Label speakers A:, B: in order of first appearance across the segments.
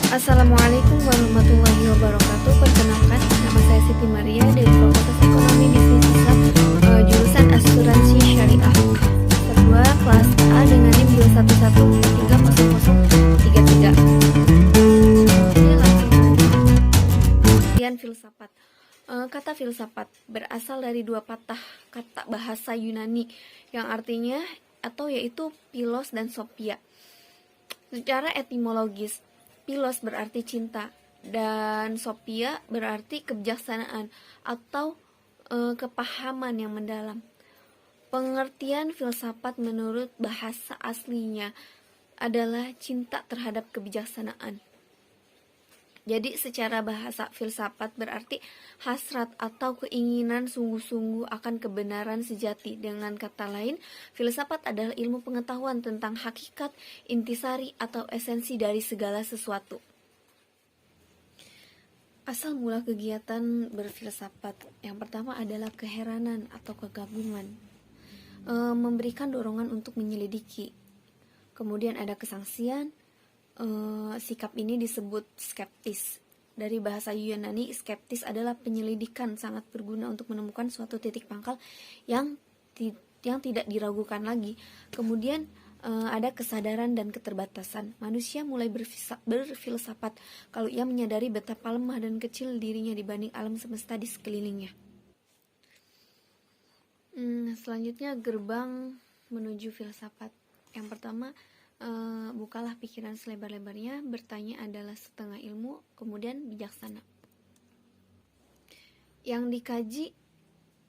A: Assalamualaikum warahmatullahi wabarakatuh. Perkenalkan, nama saya Siti Maria dari Fakultas Ekonomi Bisnis Islam, jurusan Asuransi Syariah. Kedua, kelas A dengan NIM 211300033. Ini langsung latihan filsafat. Kata filsafat berasal dari dua patah kata bahasa Yunani yang artinya atau yaitu philos dan sophia. Secara etimologis, philos berarti cinta dan sophia berarti kebijaksanaan atau kepahaman yang mendalam. Pengertian filsafat menurut bahasa aslinya adalah cinta terhadap kebijaksanaan. Jadi secara bahasa filsafat berarti hasrat atau keinginan sungguh-sungguh akan kebenaran sejati. Dengan kata lain, filsafat adalah ilmu pengetahuan tentang hakikat, intisari atau esensi dari segala sesuatu. Asal mula kegiatan berfilsafat yang pertama adalah keheranan atau kegabungan, memberikan dorongan untuk menyelidiki. Kemudian ada kesangsian. Sikap ini disebut skeptis. Dari bahasa Yunani, skeptis adalah penyelidikan, sangat berguna untuk menemukan suatu titik pangkal yang tidak diragukan lagi. Kemudian ada kesadaran dan keterbatasan. Manusia mulai berfilsafat kalau ia menyadari betapa lemah dan kecil dirinya dibanding alam semesta di sekelilingnya. Selanjutnya, gerbang menuju filsafat. Yang pertama, bukalah pikiran selebar-lebarnya, bertanya adalah setengah ilmu, kemudian bijaksana. Yang dikaji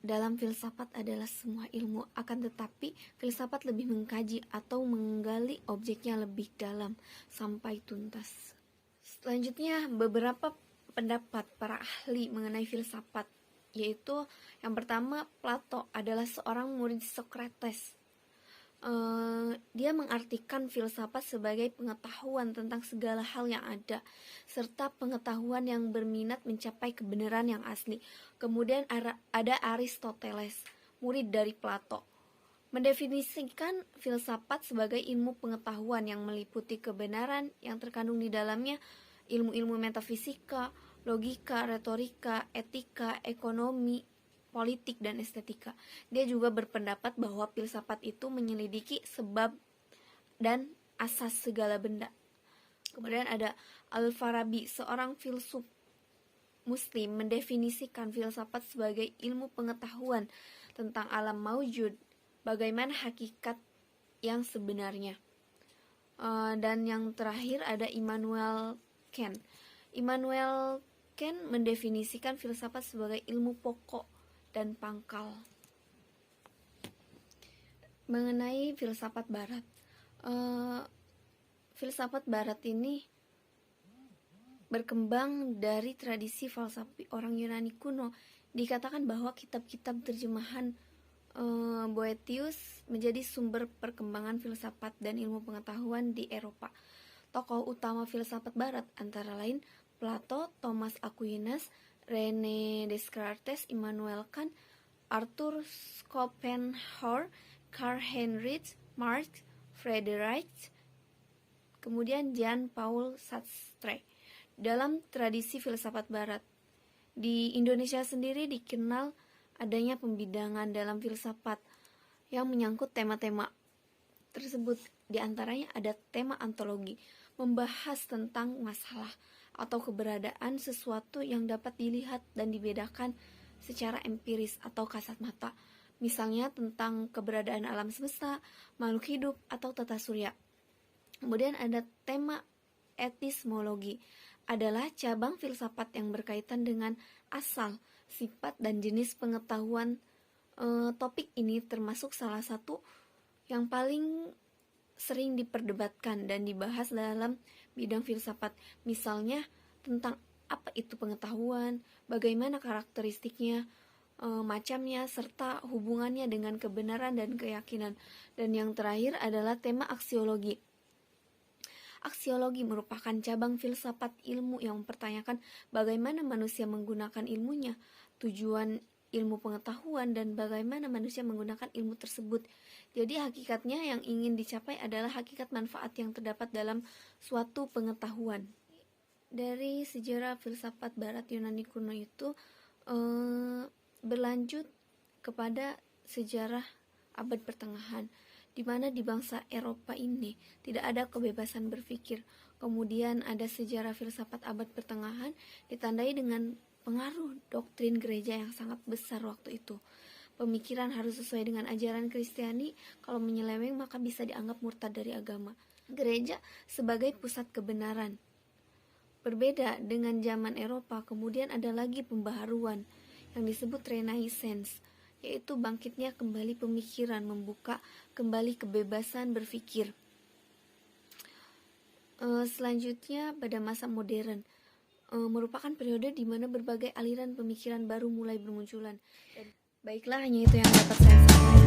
A: dalam filsafat adalah semua ilmu, akan tetapi filsafat lebih mengkaji atau menggali objeknya lebih dalam sampai tuntas. Selanjutnya, beberapa pendapat para ahli mengenai filsafat, yaitu yang pertama, Plato adalah seorang murid Socrates. Dia mengartikan filsafat sebagai pengetahuan tentang segala hal yang ada, serta pengetahuan yang berminat mencapai kebenaran yang asli. Kemudian ada Aristoteles, murid dari Plato, mendefinisikan filsafat sebagai ilmu pengetahuan yang meliputi kebenaran yang terkandung di dalamnya, ilmu-ilmu metafisika, logika, retorika, etika, ekonomi, politik, dan estetika. Dia juga berpendapat bahwa filsafat itu menyelidiki sebab dan asas segala benda. Kemudian ada Al-Farabi, seorang filsuf Muslim, mendefinisikan filsafat sebagai ilmu pengetahuan tentang alam maujud, bagaimana hakikat yang sebenarnya. Dan yang terakhir ada Immanuel Kant. Immanuel Kant mendefinisikan filsafat sebagai ilmu pokok dan pangkal. Mengenai filsafat barat, filsafat barat ini berkembang dari tradisi falsafi orang Yunani kuno. Dikatakan bahwa kitab-kitab terjemahan Boethius menjadi sumber perkembangan filsafat dan ilmu pengetahuan di Eropa. Tokoh utama filsafat barat antara lain Plato, Thomas Aquinas, René Descartes, Immanuel Kant, Arthur Schopenhauer, Karl Heinrich Marx, Friedrich, kemudian Jean-Paul Sartre. Dalam tradisi filsafat barat, di Indonesia sendiri dikenal adanya pembidangan dalam filsafat yang menyangkut tema-tema tersebut. Di antaranya ada tema antologi, membahas tentang masalah atau keberadaan sesuatu yang dapat dilihat dan dibedakan secara empiris atau kasat mata. Misalnya tentang keberadaan alam semesta, makhluk hidup, atau tata surya. Kemudian ada tema epistemologi, adalah cabang filsafat yang berkaitan dengan asal, sifat, dan jenis pengetahuan. Topik ini termasuk salah satu yang paling sering diperdebatkan dan dibahas dalam bidang filsafat. Misalnya tentang apa itu pengetahuan, bagaimana karakteristiknya, macamnya, serta hubungannya dengan kebenaran dan keyakinan. Dan yang terakhir adalah tema aksiologi. Aksiologi merupakan cabang filsafat ilmu yang mempertanyakan bagaimana manusia menggunakan ilmunya, tujuan ilmu pengetahuan, dan bagaimana manusia menggunakan ilmu tersebut. Jadi hakikatnya yang ingin dicapai adalah hakikat manfaat yang terdapat dalam suatu pengetahuan. Dari sejarah filsafat Barat Yunani kuno itu berlanjut kepada sejarah abad pertengahan, di mana di bangsa Eropa ini tidak ada kebebasan berpikir. Kemudian ada sejarah filsafat abad pertengahan ditandai dengan pengaruh doktrin gereja yang sangat besar waktu itu. Pemikiran harus sesuai dengan ajaran Kristiani, kalau menyeleweng maka bisa dianggap murtad dari agama. Gereja sebagai pusat kebenaran. Berbeda dengan zaman Eropa, kemudian ada lagi pembaharuan yang disebut Renaissance, yaitu bangkitnya kembali pemikiran, membuka kembali kebebasan berpikir. Selanjutnya pada masa modern, merupakan periode di mana berbagai aliran pemikiran baru mulai bermunculan. Baiklah, hanya itu yang dapat saya sampaikan.